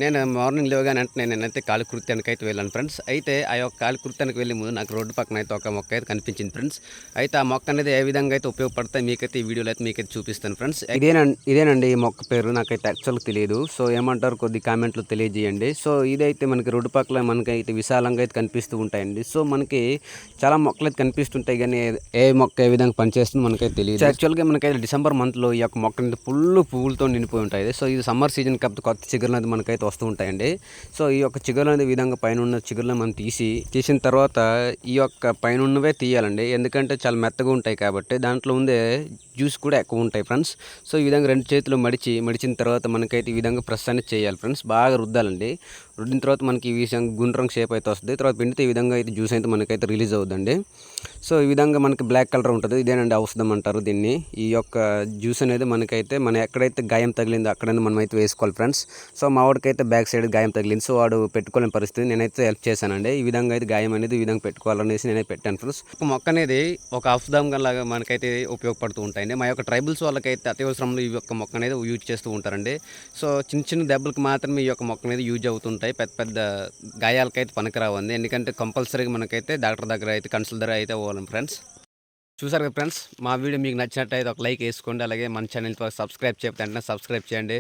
నేను మార్నింగ్ లేవగానే వెంటనే నేనైతే కాలకృత్యానికి అయితే వెళ్ళాను ఫ్రెండ్స్. అయితే ఆ యొక్క కాలకృత్యానికి వెళ్ళే ముందు నాకు రోడ్డు పక్కన అయితే ఒక మొక్క అయితే కనిపించింది ఫ్రెండ్స్. అయితే ఆ మొక్క అనేది ఏ విధంగా అయితే ఉపయోగపడతాయి మీకైతే ఈ వీడియోలో అయితే మీకైతే చూపిస్తాను ఫ్రెండ్స్. ఇదేనండి ఈ మొక్క పేరు, నాకైతే యాక్చువల్గా తెలియదు. సో ఏమంటారు కొద్ది కామెంట్లో తెలియజేయండి. సో ఇదైతే మనకి రోడ్డు పక్కల మనకైతే విశాలంగా అయితే కనిపిస్తూ ఉంటాయండి. సో మనకి చాలా మొక్కలు అయితే కనిపిస్తుంటాయి, కానీ ఏ మొక్క ఏ విధంగా పనిచేస్తుందో మనకైతే తెలియదు. యాక్చువల్గా మనకైతే డిసెంబర్ మంత్లో ఈ యొక్క మొక్క అనేది ఫుల్ పువ్వులతో నిండిపోయి ఉంటాయి. సో ఇది సమ్మర్ సీజన్ కాబట్టి కొత్త చిగురులు అనేది మనకైతే వస్తూ ఉంటాయండి. సో ఈ యొక్క చిగురులు అనేది విధంగా పైన ఉన్న చిగురులను మనం తీసిన తర్వాత ఈ యొక్క పైన ఉన్నవే తీయాలండి. ఎందుకంటే చాలా మెత్తగా ఉంటాయి కాబట్టి దాంట్లో ఉండే జ్యూస్ కూడా ఎక్కువ ఉంటాయి ఫ్రెండ్స్. సో ఈ విధంగా రెండు చేతులు మడిచిన తర్వాత మనకైతే ఈ విధంగా ప్రెస్ అనేది చేయాలి ఫ్రెండ్స్. బాగా రుద్దాలండి. రుద్దిన తర్వాత మనకి ఈ విధంగా గుండ్రం షేప్ అయితే వస్తుంది. తర్వాత పిండితే ఈ విధంగా అయితే జ్యూస్ అయితే మనకైతే రిలీజ్ అవుతుందండి. సో ఈ విధంగా మనకి బ్లాక్ కలర్ ఉంటుంది. ఇదేనండి ఔషధం అంటారు దీన్ని. ఈ యొక్క జ్యూస్ అనేది మనకైతే మనం ఎక్కడైతే గాయం తగిలిందో అక్కడైనా మనం అయితే వేసుకోవాలి ఫ్రెండ్స్. సో మా వాడికైతే బ్యాక్ సైడ్ గాయం తగిలింది. సో వాడు పెట్టుకోలేని పరిస్థితి, నేనైతే హెల్ప్ చేశానండి. ఈ విధంగా అయితే గాయం అనేది ఈ విధంగా పెట్టుకోవాలనేసి నేనైతే పెట్టాను ఫ్రెండ్స్. ఒక మొక్క అనేది ఒక ఔషధం లాగా మనకైతే ఉపయోగపడుతూ ఉంటాయండి. మా యొక్క ట్రైబల్స్ వాళ్ళకైతే అత్యవసరంలో ఈ యొక్క మొక్క అనేది యూజ్ చేస్తూ ఉంటారండి. సో చిన్న చిన్న దెబ్బలకు మాత్రమే ఈ యొక్క మొక్క అనేది యూజ్ అవుతుంటాయి. పెద్ద పెద్ద గాయాలకైతే పనికిరావండి. ఎందుకంటే కంపల్సరీగా మనకైతే డాక్టర్ దగ్గర అయితే కన్సల్ట్ దగ్గర అయితే పోవాలి ఫ్రెండ్స్. చూసారు కదా ఫ్రెండ్స్, మా వీడియో మీకు నచ్చినట్టయితే ఒక లైక్ వేసుకోండి. అలాగే మన ఛానల్ సబ్స్క్రైబ్ చేయకపోతే వెంటనే సబ్స్క్రైబ్ చేయండి.